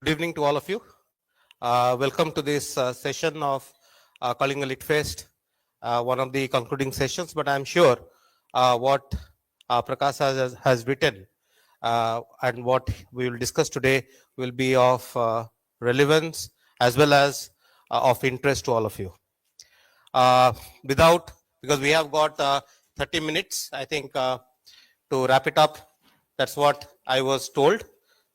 Good evening to all of you. Welcome to this session of Kalinga Lit Fest, one of the concluding sessions. But I'm sure what Prakash has written and what we will discuss today will be of relevance as well as of interest to all of you. Without, because we have got 30 minutes, I think, to wrap it up. That's what I was told.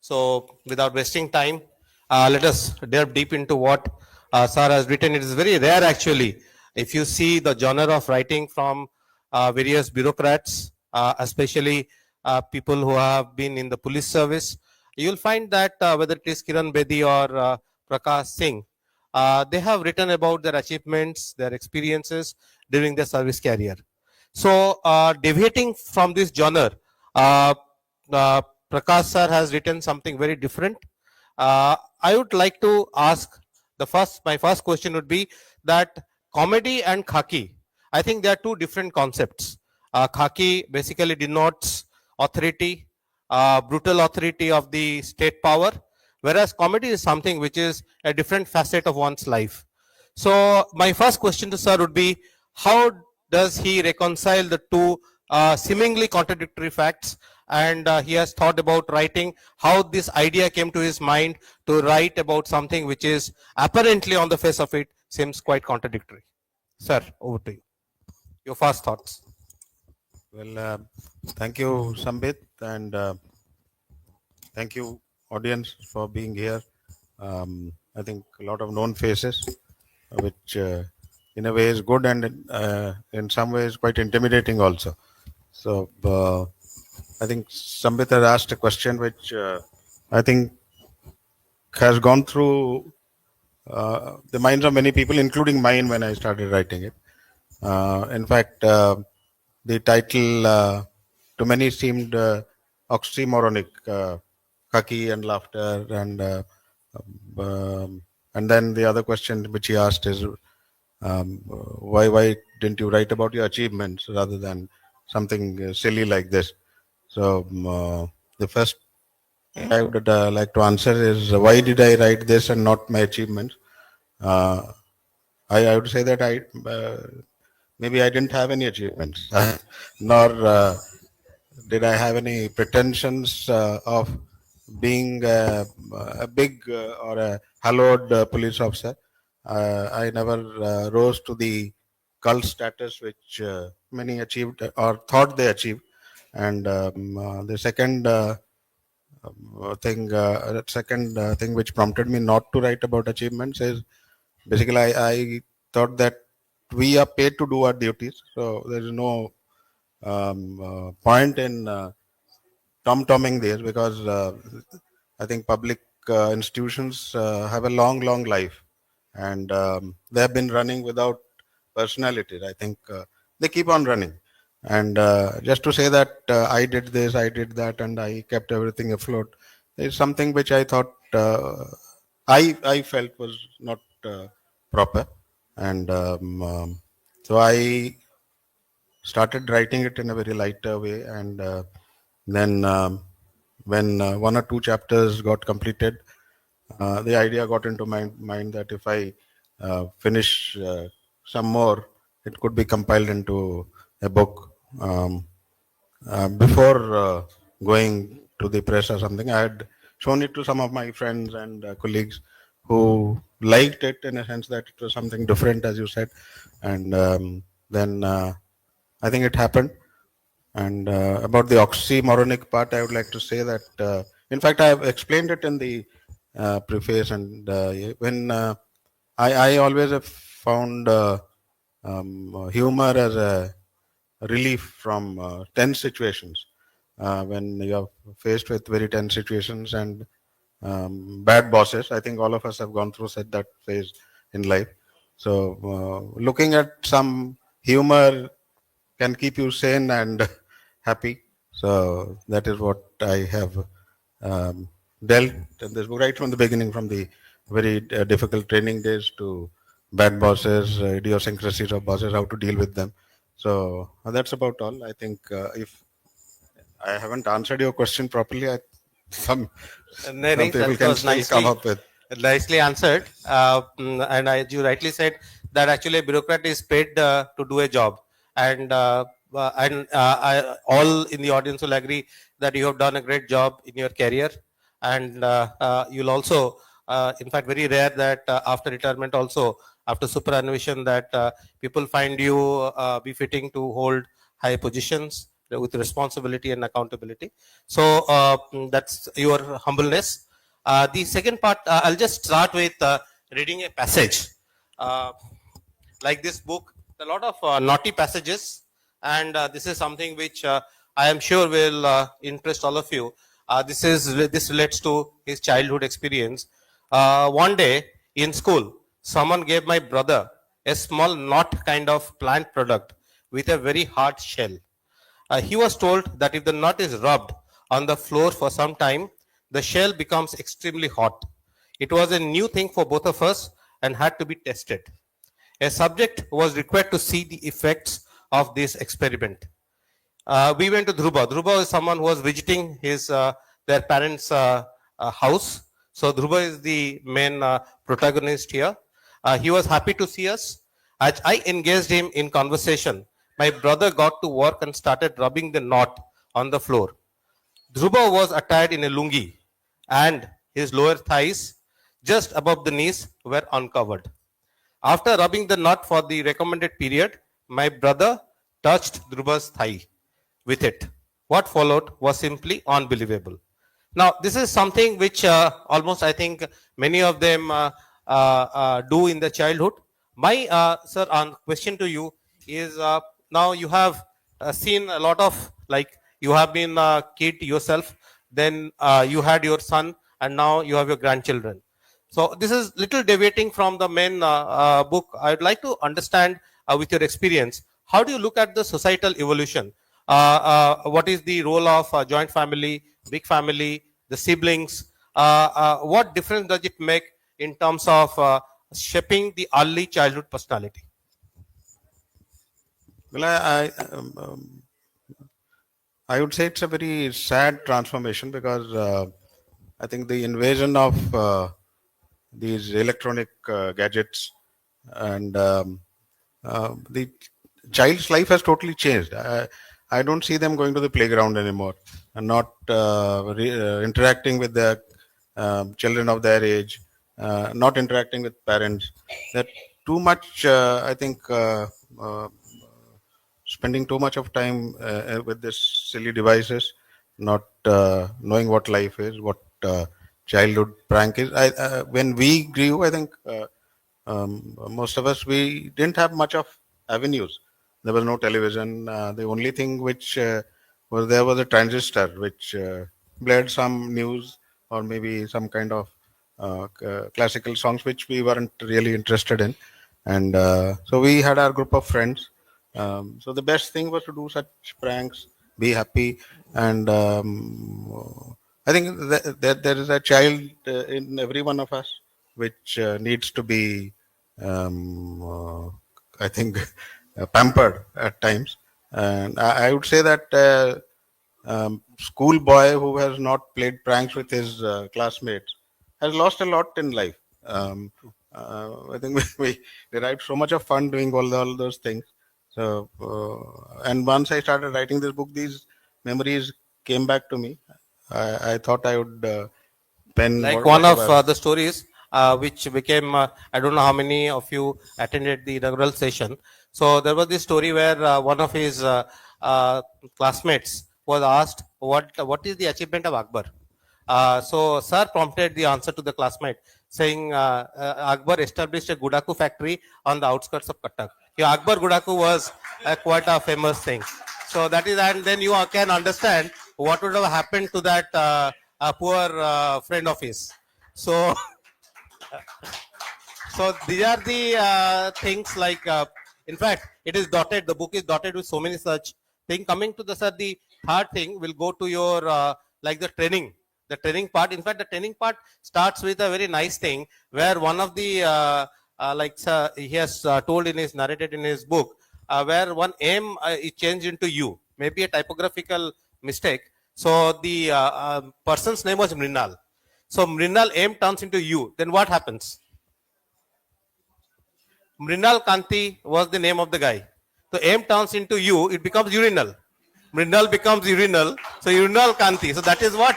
So, without wasting time, let us delve deep into what Sir has written. It is very rare, actually, if you see the genre of writing from various bureaucrats, especially people who have been in the police service. You'll find that whether it is Kiran Bedi or Prakash Singh, they have written about their achievements, their experiences during their service career. So, deviating from this genre, uh, uh, Prakash sir has written something very different. I would like to ask my first question would be that comedy and khaki, I think they are two different concepts. Khaki basically denotes authority, brutal authority of the state power, whereas comedy is something which is a different facet of one's life. So my first question to sir would be, how does he reconcile the two seemingly contradictory facts? And he has thought about writing, how this idea came to his mind to write about something which is apparently on the face of it seems quite contradictory. Sir, over to you. Your first thoughts. Well, thank you, Sambit, and thank you, audience, for being here. I think a lot of known faces, which in a way is good and in some ways quite intimidating also. So I think Sambit has asked a question which I think has gone through the minds of many people, including mine when I started writing it. In fact, the title to many seemed oxymoronic, khakee and laughter, and then the other question which he asked is, why didn't you write about your achievements rather than something silly like this? So the first thing I would like to answer is, why did I write this and not my achievements? I would say that maybe I didn't have any achievements, nor did I have any pretensions of being a big or a hallowed police officer. I never rose to the cult status which many achieved or thought they achieved. And the second thing which prompted me not to write about achievements is basically I thought that we are paid to do our duties, so there is no point in tom-tomming this, because I think public institutions have a long life, and they have been running without personality. I think they keep on running, and just to say that I did this, I did that, and I kept everything afloat is something which I thought I felt was not proper, and so I started writing it in a very lighter way, and then when one or two chapters got completed, the idea got into my mind that if I finish some more, it could be compiled into a book. Before going to the press or something, I had shown it to some of my friends and colleagues who liked it, in a sense that it was something different, as you said. And then I think it happened. And about the oxymoronic part, I would like to say that, in fact, I have explained it in the preface. And when I always have found humor as a relief from tense situations. When you are faced with very tense situations and bad bosses, I think all of us have gone through that phase in life. So looking at some humor can keep you sane and happy. So that is what I have dealt in this book, right from the beginning, from the very difficult training days to bad bosses, idiosyncrasies of bosses, how to deal with them. So that's about all. I think if I haven't answered your question properly, I some No, some no, people that can was still come up with. nicely answered. And you rightly said that actually a bureaucrat is paid to do a job, and all in the audience will agree that you have done a great job in your career, and you'll also, in fact, very rare that after retirement also, after superannuation, that people find you befitting to hold high positions with responsibility and accountability. So that's your humbleness. The second part, I'll just start with reading a passage. Uh, like this book, a lot of naughty passages, and this is something which I am sure will interest all of you. This relates to his childhood experience. One day in school, someone gave my brother a small knot kind of plant product with a very hard shell. He was told that if the nut is rubbed on the floor for some time, the shell becomes extremely hot. It was a new thing for both of us and had to be tested. A subject was required to see the effects of this experiment. We went to Dhruba. Dhruba is someone who was visiting their parents' house. So Dhruba is the main protagonist here. He was happy to see us. As I engaged him in conversation, my brother got to work and started rubbing the knot on the floor. Dhruba was attired in a lungi, and his lower thighs, just above the knees, were uncovered. After rubbing the knot for the recommended period, my brother touched Dhruva's thigh with it. What followed was simply unbelievable. Now, this is something which almost I think many of them do in the childhood. My sir, question to you is now you have seen a lot of, like, you have been a kid yourself, then you had your son, and now you have your grandchildren. So this is little deviating from the main book. I'd like to understand with your experience, how do you look at the societal evolution? What is the role of joint family, big family, the siblings? What difference does it make in terms of shaping the early childhood personality? Well, I would say it's a very sad transformation because I think the invasion of these electronic gadgets and the child's life has totally changed. I don't see them going to the playground anymore and not interacting with the children of their age, not interacting with parents. That too much, I think, spending too much of time with this silly devices, not knowing what life is, what childhood prank is. When we grew, I think most of us, we didn't have much of avenues. There was no television. The only thing which was there was a transistor, which played some news or maybe some kind of classical songs which we weren't really interested in. And so we had our group of friends. So the best thing was to do such pranks, be happy, and I think that there is a child in every one of us which needs to be, I think, pampered at times. And I would say that school boy who has not played pranks with his classmates has lost a lot in life. I think we derived so much of fun doing all those things. So, and once I started writing this book, these memories came back to me. I thought I would pen Like one of whatever. the stories which became, I don't know how many of you attended the inaugural session. So there was this story where one of his classmates was asked, what is the achievement of Akbar? So sir prompted the answer to the classmate, saying Akbar established a Gudaku factory on the outskirts of Cuttack. Yeah, Akbar Gudaku was quite a famous thing. So that is, and then you can understand what would have happened to that poor friend of his. So, so these are the things like, in fact, it is dotted, the book is dotted with so many such things. Coming to the, sir, the third thing will go to your, like the training part. In fact, the training part starts with a very nice thing where one of the, he has told in his, narrated in his book, where one M is changed into U, maybe a typographical mistake. So the person's name was Mrinal. So Mrinal M turns into U. Then what happens? Mrinal Kanti was the name of the guy. So M turns into U, it becomes urinal. Mrinal becomes urinal, so urinal Kanti. So that is what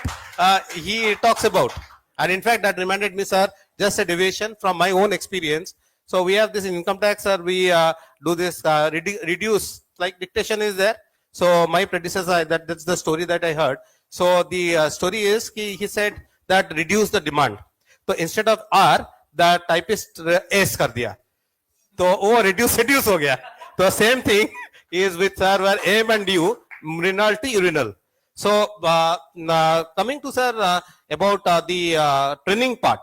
he talks about. And in fact, that reminded me, sir, just a deviation from my own experience. So we have this in income tax, sir. We do this reduce, like dictation is there. So my predecessor, that's the story that I heard. So the story is he said that reduce the demand. So instead of R, the typist S kar diya. तो वो reduce हो गया. तो same thing is with sir where M and U, renal to urinal. So coming to sir about the training part.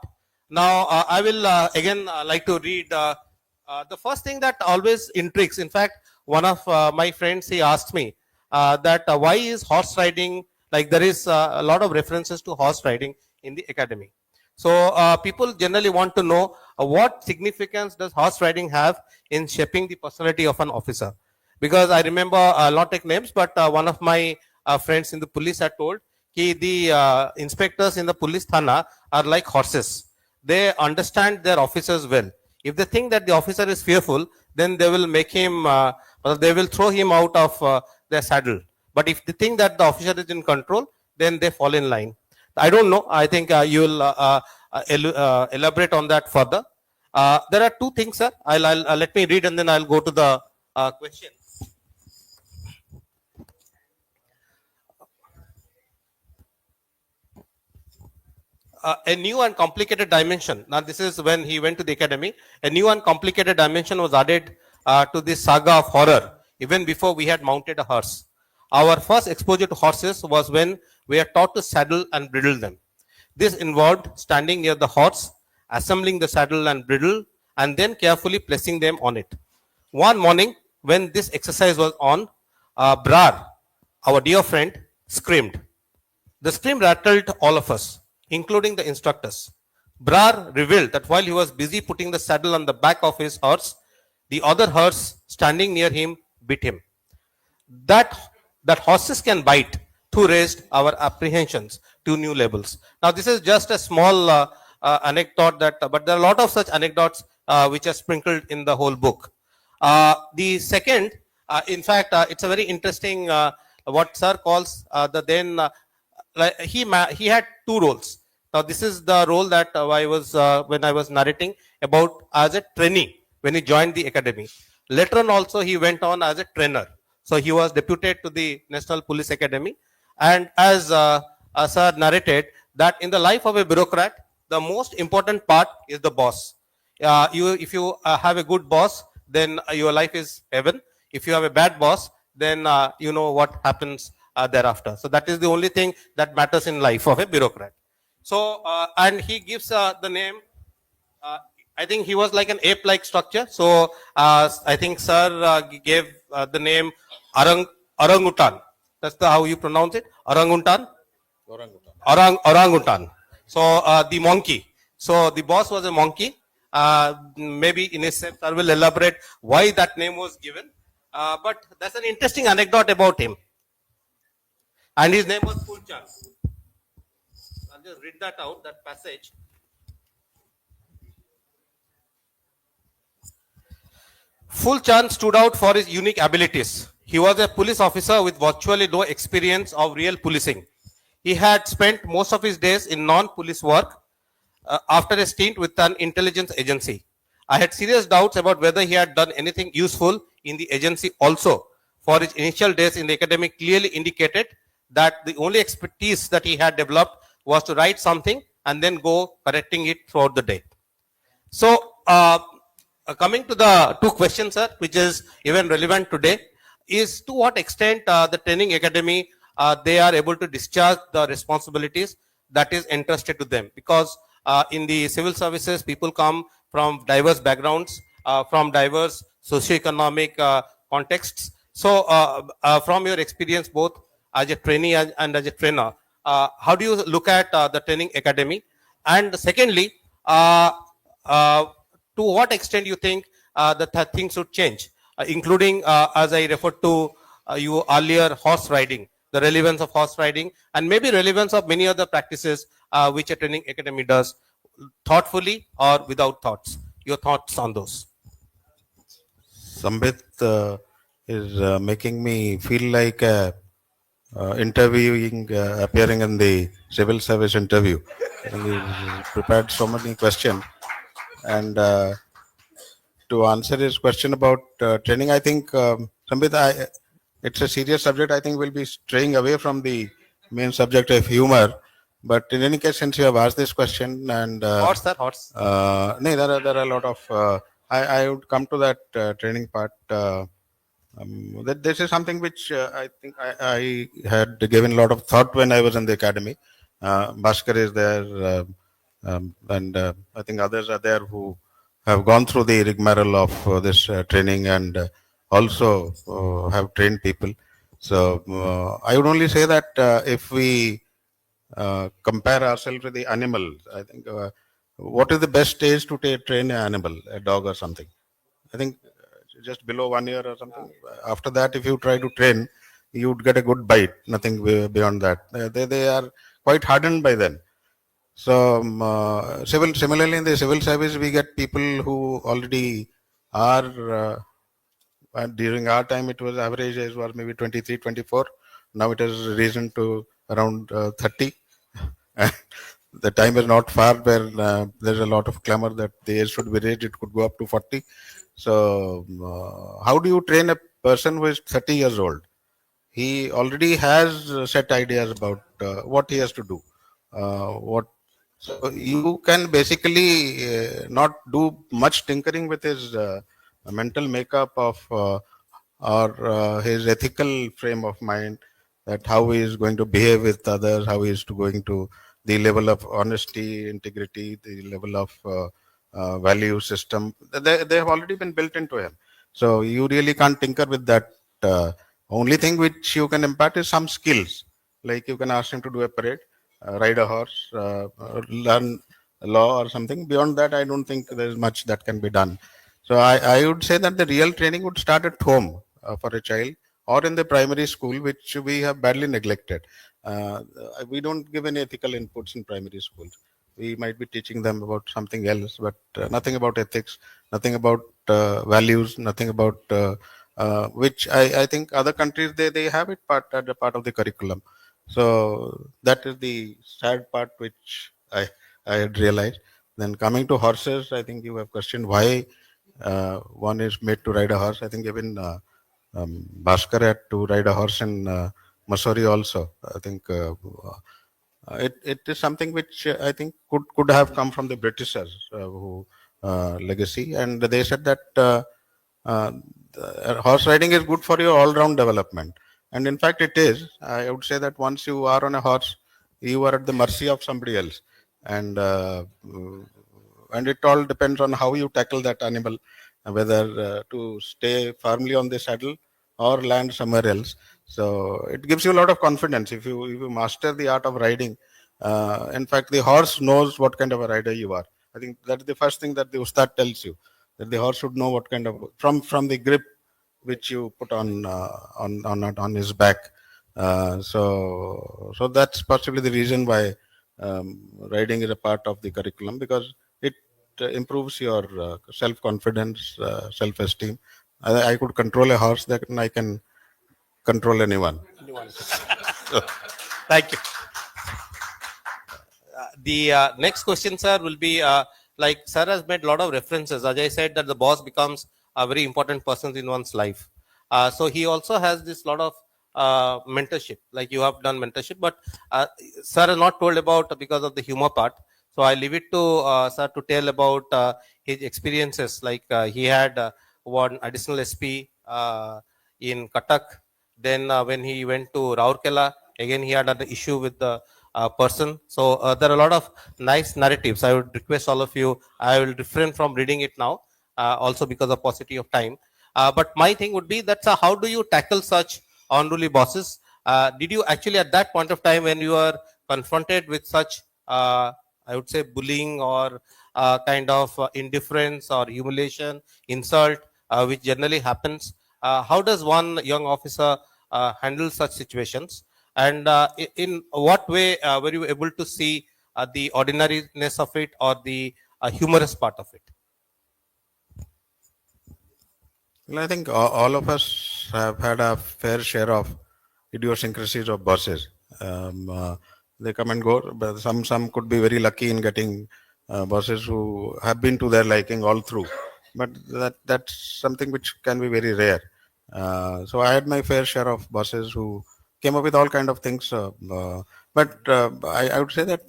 Now I will again like to read the first thing that always intrigues. In fact, one of my friends, he asked me that why is horse riding, like there is a lot of references to horse riding in the academy. So people generally want to know what significance does horse riding have in shaping the personality of an officer. Because I remember, not take names, but one of my friends in the police had told the inspectors in the police thana are like horses. They understand their officers well. If they think that the officer is fearful, then they will make him, they will throw him out of their saddle. But if they think that the officer is in control, then they fall in line. I don't know. I think you will elaborate on that further. There are two things, sir. I'll let me read and then I'll go to the question. A new and complicated dimension. Now, this is when he went to the academy. A new and complicated dimension was added to this saga of horror, even before we had mounted a horse. Our first exposure to horses was when we are taught to saddle and bridle them. This involved standing near the horse, assembling the saddle and bridle, and then carefully placing them on it. One morning, when this exercise was on, Brar, our dear friend, screamed. The scream rattled all of us, including the instructors. Brar revealed that while he was busy putting the saddle on the back of his horse, the other horse standing near him bit him. That horses can bite too raised our apprehensions to new levels. Now, this is just a small anecdote but there are a lot of such anecdotes which are sprinkled in the whole book. The second, in fact, it's a very interesting what sir calls he had two roles. Now, this is the role that I was when I was narrating about as a trainee when he joined the academy. Later on, also he went on as a trainer. So he was deputed to the National Police Academy. And as sir narrated, that in the life of a bureaucrat, the most important part is the boss. If you have a good boss, then your life is heaven. If you have a bad boss, then you know what happens thereafter. So that is the only thing that matters in life of a bureaucrat. So, and he gives the name, I think he was like an ape-like structure. So, I think sir gave the name orangutan. That's how you pronounce it? Orangutan? Orangutan. So, the monkey. So, the boss was a monkey. Maybe in a sense, I will elaborate why that name was given. But that's an interesting anecdote about him. And his name was Fulchan. I'll just read that out, that passage. Fulchan stood out for his unique abilities. He was a police officer with virtually no experience of real policing. He had spent most of his days in non-police work after a stint with an intelligence agency. I had serious doubts about whether he had done anything useful in the agency also, for his initial days in the academy clearly indicated that the only expertise that he had developed was to write something and then go correcting it throughout the day. So, coming to the two questions, sir, which is even relevant today, is to what extent the training academy, they are able to discharge the responsibilities that is entrusted to them. Because in the civil services, people come from diverse backgrounds, from diverse socioeconomic contexts. So, from your experience, both as a trainee and as a trainer, how do you look at the training academy? And secondly, to what extent you think that things should change, including, as I referred to you earlier, horse riding. the relevance of horse riding, and maybe relevance of many other practices which a training academy does, thoughtfully or without thoughts. Your thoughts on those? Sambit is making me feel like appearing in the civil service interview. And he's prepared so many questions. And to answer his question about training, I think, Sambit, it's a serious subject. I think we'll be straying away from the main subject of humor. But in any case, since you have asked this question, and Horse, sir, horse. no, there are a lot of. I would come to that training part. This is something which I think I had given a lot of thought when I was in the academy. Bhaskar is there, and I think others are there who have gone through the rigmarole of this training and also have trained people. So I would only say that if we compare ourselves with the animal, I think what is the best age to train an animal, a dog or something? I think just below 1 year or something. After that, if you try to train, you would get a good bite. Nothing beyond that. They are quite hardened by then. So similarly in the civil service, we get people who already are. And during our time, it was average age was maybe 23, 24. Now it has risen to around 30. The time is not far where there's a lot of clamor that the age should be raised. It could go up to 40. So how do you train a person who is 30 years old? He already has set ideas about what he has to do. What So you can basically not do much tinkering with his mental makeup of or his ethical frame of mind, that how he is going to behave with others, how he is going to the level of honesty, integrity, the level of value system. They have already been built into him. So you really can't tinker with that. Only thing which you can impart is some skills. Like you can ask him to do a parade, ride a horse, learn law or something. Beyond that, I don't think there is much that can be done. So I would say that the real training would start at home for a child, or in the primary school, which we have badly neglected. We don't give any ethical inputs in primary schools. We might be teaching them about something else, but nothing about ethics, nothing about values, nothing about which I think other countries they have it as a part of the curriculum. So that is the sad part which I had realized. Then coming to horses, I think you have questioned why one is made to ride a horse. I think even Bhaskar had to ride a horse in Missouri also. I think it is something which I think could have come from the Britishers who legacy, and they said that uh, horse riding is good for your all-round development, and in fact it is. I would say that once you are on a horse, you are at the mercy of somebody else, and it all depends on how you tackle that animal, whether to stay firmly on the saddle or land somewhere else. So it gives you a lot of confidence if you master the art of riding. In fact, the horse knows what kind of a rider you are. I think that's the first thing that the ustad tells you, that the horse should know what kind of from the grip which you put on his back. So that's possibly the reason why riding is a part of the curriculum, because it improves your self-confidence, self-esteem. I could control a horse, that I can control anyone. Thank you. The next question, sir, will be like sir has made a lot of references. Ajay said that the boss becomes a very important person in one's life. So he also has this lot of mentorship, like you have done mentorship, but sir has not told about because of the humor part. So I leave it to sir to tell about his experiences. Like he had one additional SP in Katak. Then when he went to Raurkela, again he had an issue with the person. So there are a lot of nice narratives. I would request all of you, I will refrain from reading it now, also because of paucity of time. But my thing would be that how do you tackle such unruly bosses? Did you actually at that point of time when you were confronted with such, I would say, bullying or kind of indifference or humiliation, insult, which generally happens, how does one young officer handle such situations? And in what way were you able to see the ordinariness of it or the humorous part of it? Well, I think all of us have had a fair share of idiosyncrasies of bosses. They come and go, but some could be very lucky in getting bosses who have been to their liking all through. But that's something which can be very rare. So I had my fair share of bosses who came up with all kind of things. But I would say that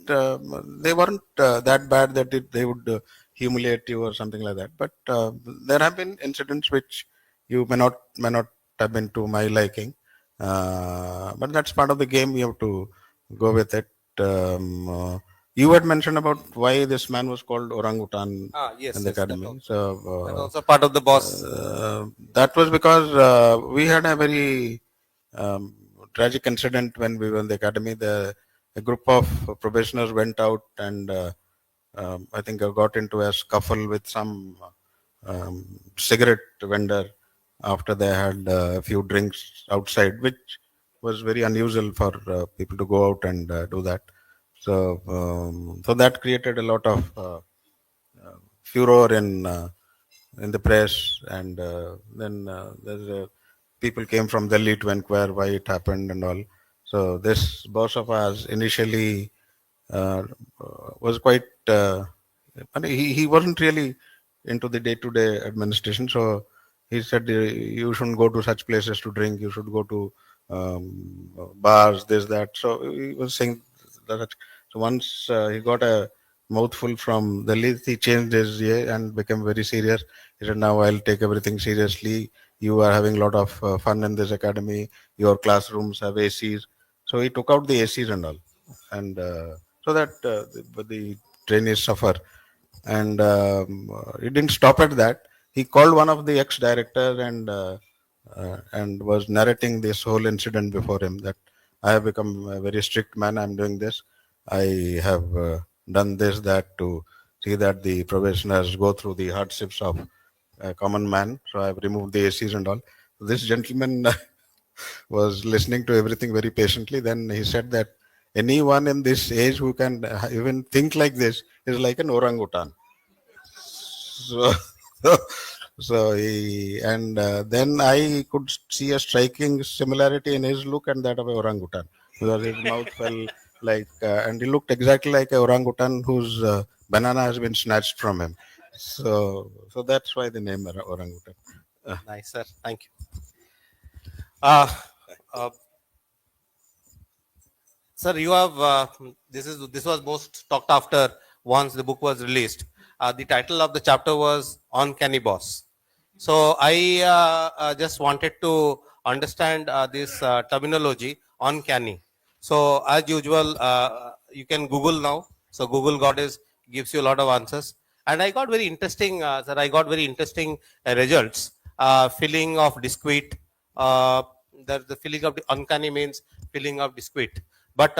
they weren't that bad that they would humiliate you or something like that. But there have been incidents which you may not have been to my liking, but that's part of the game. You have to go with it. You had mentioned about why this man was called orangutan Yes, in the yes, academy. that also part of the boss. That was because we had a very tragic incident when we were in the academy. A group of probationers went out and I think I got into a scuffle with some cigarette vendor after they had a few drinks outside, which was very unusual for people to go out and do that. So that created a lot of furor in the press, and then people came from Delhi to inquire why it happened and all. So this boss of ours initially uh, was quite. I mean, he wasn't really into the day-to-day administration, so he said you shouldn't go to such places to drink. You should go to bars, this, that. So he was saying that. So once he got a mouthful from the list, he changed his and became very serious. He said, "Now I'll take everything seriously. You are having a lot of fun in this academy. Your classrooms have ACs." So he took out the ACs and all, and so that the trainees suffer. And he didn't stop at that. He called one of the ex-director and was narrating this whole incident before him, that I have become a very strict man. I'm doing this. I have done this, that, to see that the probationers go through the hardships of a common man. So I've removed the ACs and all. This gentleman was listening to everything very patiently. Then he said that anyone in this age who can even think like this is like an orangutan. So, so he, and then I could see a striking similarity in his look and that of a orangutan, because his mouth fell like, and he looked exactly like a orangutan whose banana has been snatched from him. So that's why the name orangutan. Nice, sir. Thank you. Uh, uh, Sir, you have this was most talked after once the book was released. The title of the chapter was Uncanny Boss. So I just wanted to understand this terminology, uncanny. So as usual, you can Google now. So Google gives you a lot of answers, and I got very interesting. Sir, I got very interesting results. Feeling of disquiet. The feeling of the uncanny means feeling of disquiet. But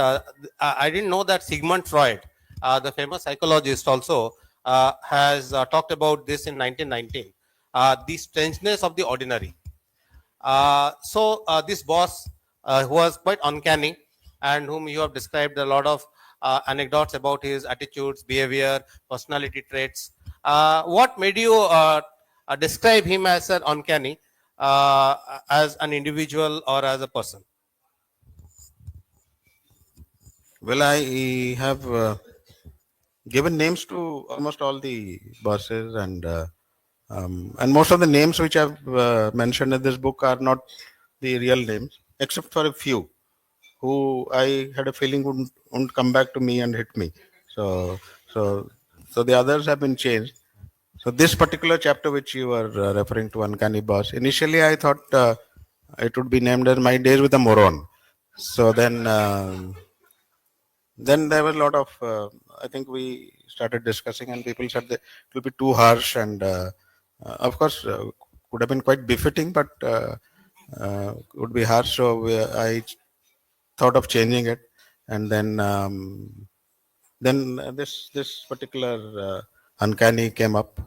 I didn't know that Sigmund Freud, the famous psychologist, also has talked about this in 1919. The strangeness of the ordinary. So this boss, who was quite uncanny, and whom you have described a lot of anecdotes about his attitudes, behavior, personality traits. What made you describe him as an uncanny, as an individual or as a person? Well, I have given names to almost all the bosses, and most of the names which I've mentioned in this book are not the real names, except for a few who I had a feeling wouldn't come back to me and hit me. So, so, so the others have been changed. So this particular chapter which you were referring to, Uncanny Boss, initially I thought it would be named as My Days with a Moron. So then there was a lot of, I think we started discussing, and people said that it will be too harsh, and of course, could have been quite befitting, but would be harsh. So I thought of changing it, and then this particular uncanny came up.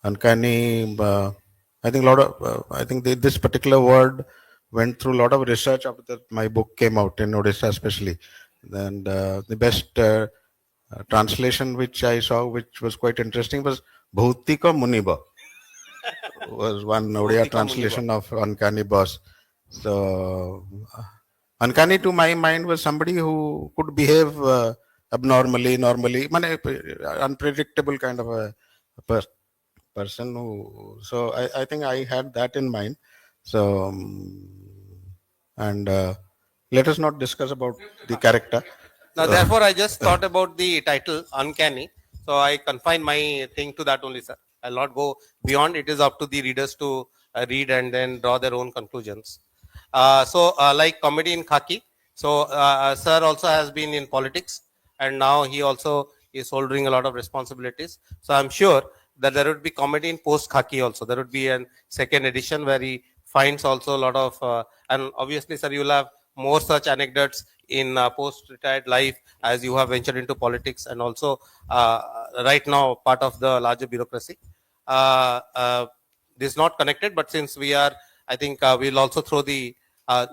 Uncanny, I think a lot of, I think this particular word went through a lot of research after that my book came out in Odisha especially. And the best translation which I saw, which was quite interesting, was Bhautika Muniba, was one Odia Bhautika Muniba. translation of Uncanny Boss. So, uncanny to my mind was somebody who could behave abnormally, normally, unpredictable kind of a person who. So I think I had that in mind. So and let us not discuss about the character. Now, therefore, I just thought about the title, Uncanny. So I confine my thing to that only, sir. I'll not go beyond. It is up to the readers to read and then draw their own conclusions. Like comedy in khaki. So, sir also has been in politics, and now he also is holding a lot of responsibilities. So, I'm sure that there would be comedy in post khaki also. There would be a second edition where he finds also a lot of, and obviously, sir, you'll have more such anecdotes in post-retired life as you have ventured into politics and also right now part of the larger bureaucracy. This is not connected, but since we are, I think we'll also throw the,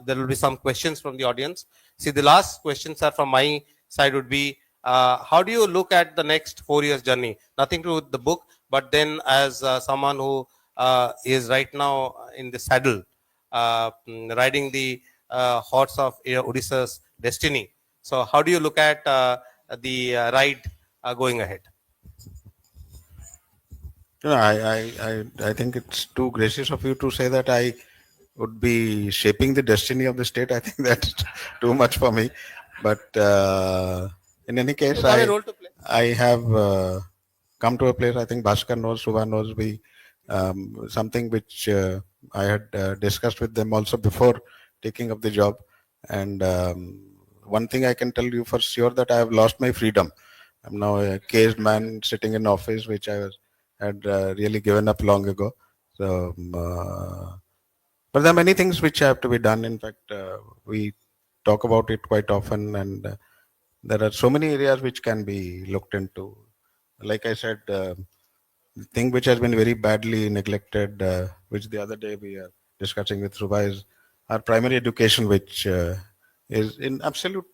there will be some questions from the audience. See, the last questions are from my side would be, how do you look at the next 4 years journey? Nothing to do with the book, but then as someone who is right now in the saddle, riding the horse of Odisha's destiny. So, how do you look at the ride going ahead? I think it's too gracious of you to say that I would be shaping the destiny of the state. I think that's too much for me. But in any case, You have a role to play. I have come to a place. I think Bhaskar knows, Subha knows, something which I had discussed with them also before taking up the job. And one thing I can tell you for sure, that I have lost my freedom. I'm now a caged man sitting in office, which had really given up long ago. So, but there are many things which have to be done. In fact, we talk about it quite often, and there are so many areas which can be looked into. Like I said, the thing which has been very badly neglected, which the other day we are discussing with Subha, is our primary education, which is in absolute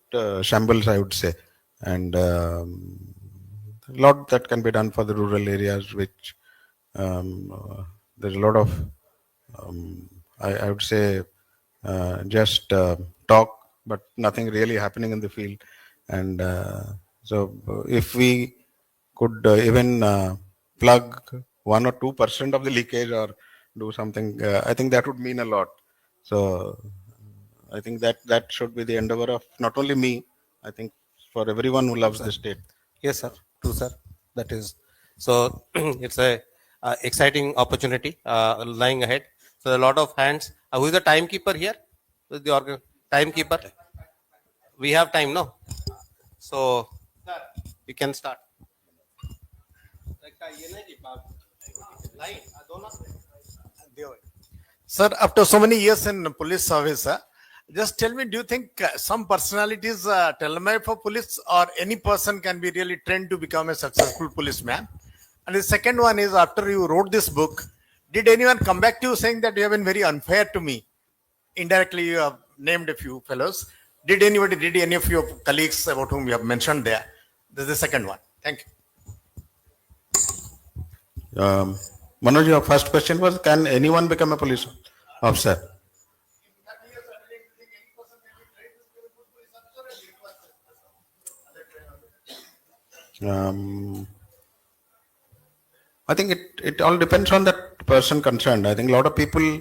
shambles, I would say. And a lot that can be done for the rural areas, which there's a lot of, I would say, just talk, but nothing really happening in the field. And so, if we could even plug 1 or 2% of the leakage or do something, I think that would mean a lot. So, I think that should be the endeavor of not only me, I think for everyone who loves the state. Yes, sir. True, sir. That is so. It's a exciting opportunity lying ahead. So a lot of hands. Who is the timekeeper here? Who is the timekeeper? We have time, no? So you can start. Sir, after so many years in police service, just tell me, do you think some personalities tailor-made for police, or any person can be really trained to become a successful policeman? And the second one is, after you wrote this book, did anyone come back to you saying that you have been very unfair to me? Indirectly, you have named a few fellows. Did any of your colleagues about whom you have mentioned there? This is the second one. Thank you. Manoj, your first question was, can anyone become a police officer? I think it all depends on that person concerned. I think a lot of people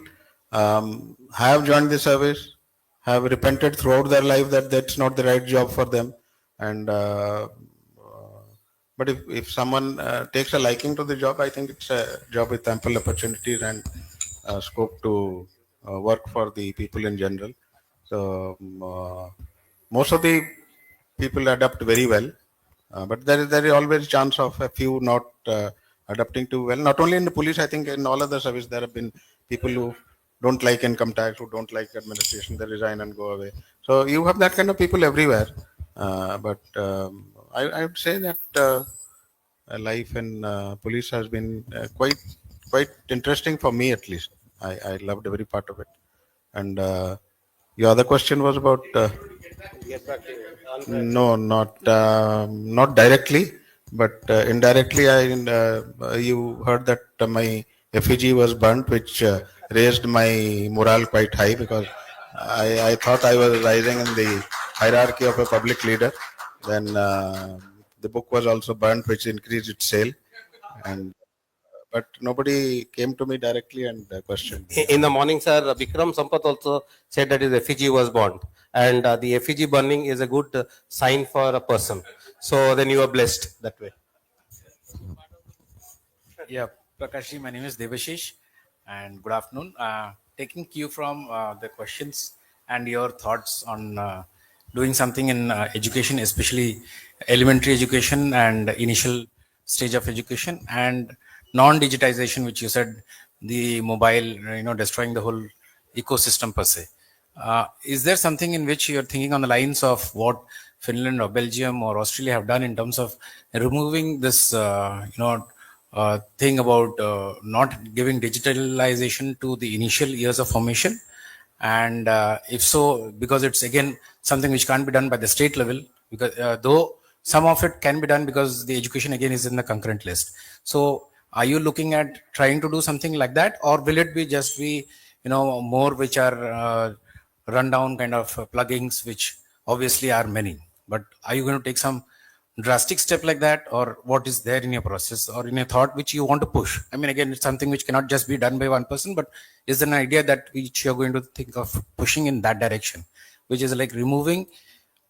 have joined the service, have repented throughout their life that that's not the right job for them. And but if someone takes a liking to the job, I think it's a job with ample opportunities and scope to work for the people in general. So most of the people adapt very well, but there is always chance of a few not adapting too well. Not only in the police, I think in all other service there have been people who don't like income tax, who don't like administration, they resign and go away. So you have that kind of people everywhere. But I would say that life in police has been quite interesting for me, at least. I loved every part of it. And your other question was about. Get back to you. No, not directly, but indirectly. You heard that my effigy was burnt, which raised my morale quite high because I thought I was rising in the hierarchy of a public leader. Then the book was also burnt, which increased its sale, and but nobody came to me directly and questioned me. In the morning, sir, Vikram Sampath also said that his effigy was burned. And the effigy burning is a good sign for a person. So then you are blessed that way. Yeah, Prakash, my name is Devashish, and good afternoon. Taking cue from the questions and your thoughts on doing something in education, especially elementary education and initial stage of education, and non-digitization, which you said the mobile, destroying the whole ecosystem per se. Is there something in which you're thinking on the lines of what Finland or Belgium or Australia have done in terms of removing this, thing about not giving digitalization to the initial years of formation? And if so, because it's again something which can't be done by the state level, because though some of it can be done because the education again is in the concurrent list. So are you looking at trying to do something like that, or will it be just be more which are rundown kind of plugins, which obviously are many, but are you going to take some drastic step like that, or what is there in your process or in your thought which you want to push? I mean, again, it's something which cannot just be done by one person, but is there an idea that which you're going to think of pushing in that direction, which is like removing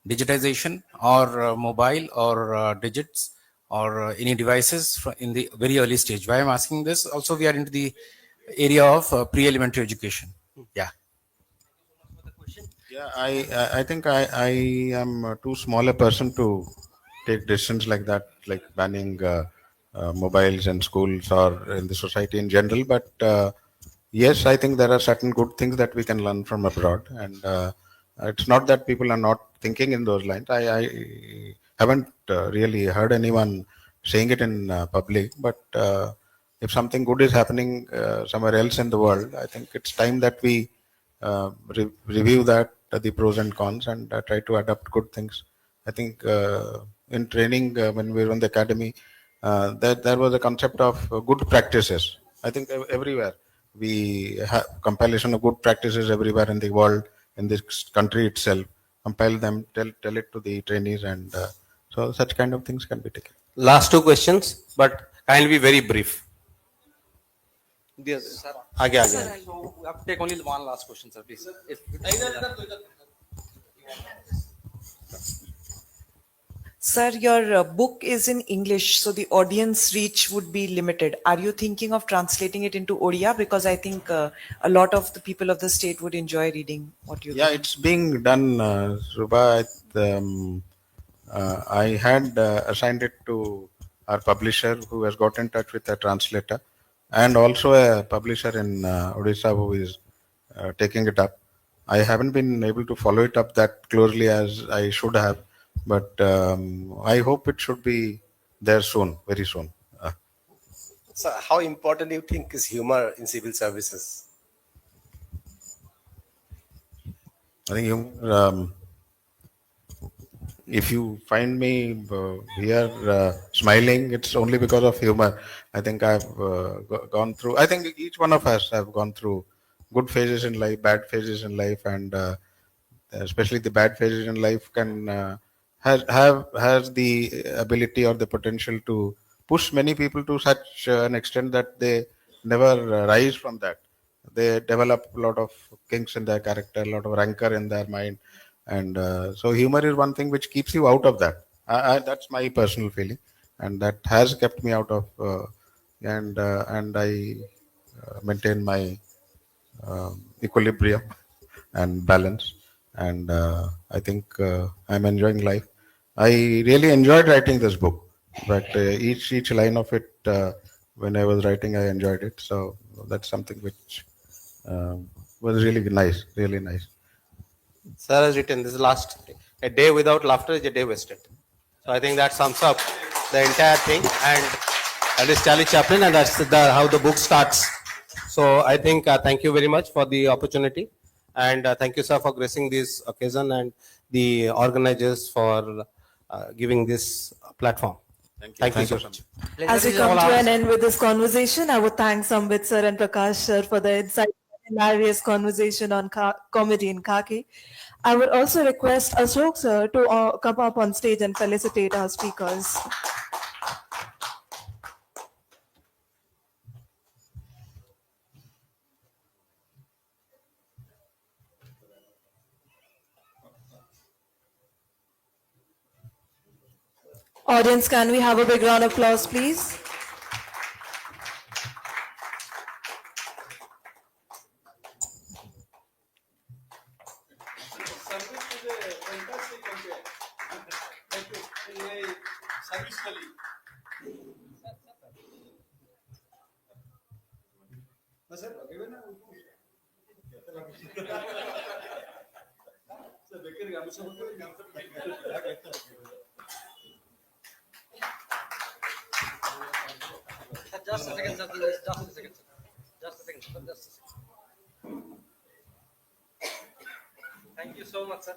digitization or mobile or digits or any devices in the very early stage? Why I'm asking this, also we are into the area of pre-elementary education. Yeah. Yeah, I think I am too small a person to take decisions like that, like banning mobiles in schools or in the society in general. But yes, I think there are certain good things that we can learn from abroad, and it's not that people are not thinking in those lines. I haven't really heard anyone saying it in public, but if something good is happening somewhere else in the world, I think it's time that we review that, the pros and cons, and try to adapt good things. I think in training, when we were in the academy, there was a concept of good practices. I think everywhere we have compilation of good practices everywhere in the world, in this country itself. Compile them, tell it to the trainees, and so such kind of things can be taken. Last two questions, but kindly be very brief. Yes, sir. आगे आगे So we have to take only one last question, sir, please. Sir, your book is in English, so the audience reach would be limited. Are you thinking of translating it into Odia? Because I think a lot of the people of the state would enjoy reading what you. Yeah, it's being done, Subha. I had assigned it to our publisher, who has got in touch with a translator, and also a publisher in Odisha who is taking it up. I haven't been able to follow it up that closely as I should have, but I hope it should be there soon, very soon. So, how important do you think is humor in civil services? I think if you find me here smiling, it's only because of humor. I think I've gone through. I think each one of us have gone through good phases in life, bad phases in life, and especially the bad phases in life can has the ability or the potential to push many people to such an extent that they never rise from that. They develop a lot of kinks in their character, a lot of rancor in their mind, and so humor is one thing which keeps you out of that. That's my personal feeling, and that has kept me out of, and I maintain my equilibrium and balance, and I think I'm enjoying life. I really enjoyed writing this book, but each line of it, when I was writing, I enjoyed it. So that's something which was really nice, really nice. Sir has written this last: a day without laughter is a day wasted. So I think that sums up the entire thing, and that is Charlie Chaplin, and that's how the book starts. So I think thank you very much for the opportunity, And thank you, sir, for gracing this occasion and the organizers for giving this platform. Thank you so much. As we come to an end with this conversation, I would thank Sambit sir and Prakash sir for the insightful and hilarious conversation on comedy in khaki. I would also request Ashok sir to come up on stage and felicitate our speakers. Audience, can we have a big round of applause, please? Just a second, sir. Please. Just a second, sir. Just a second, sir. Just a second. Thank you so much, sir.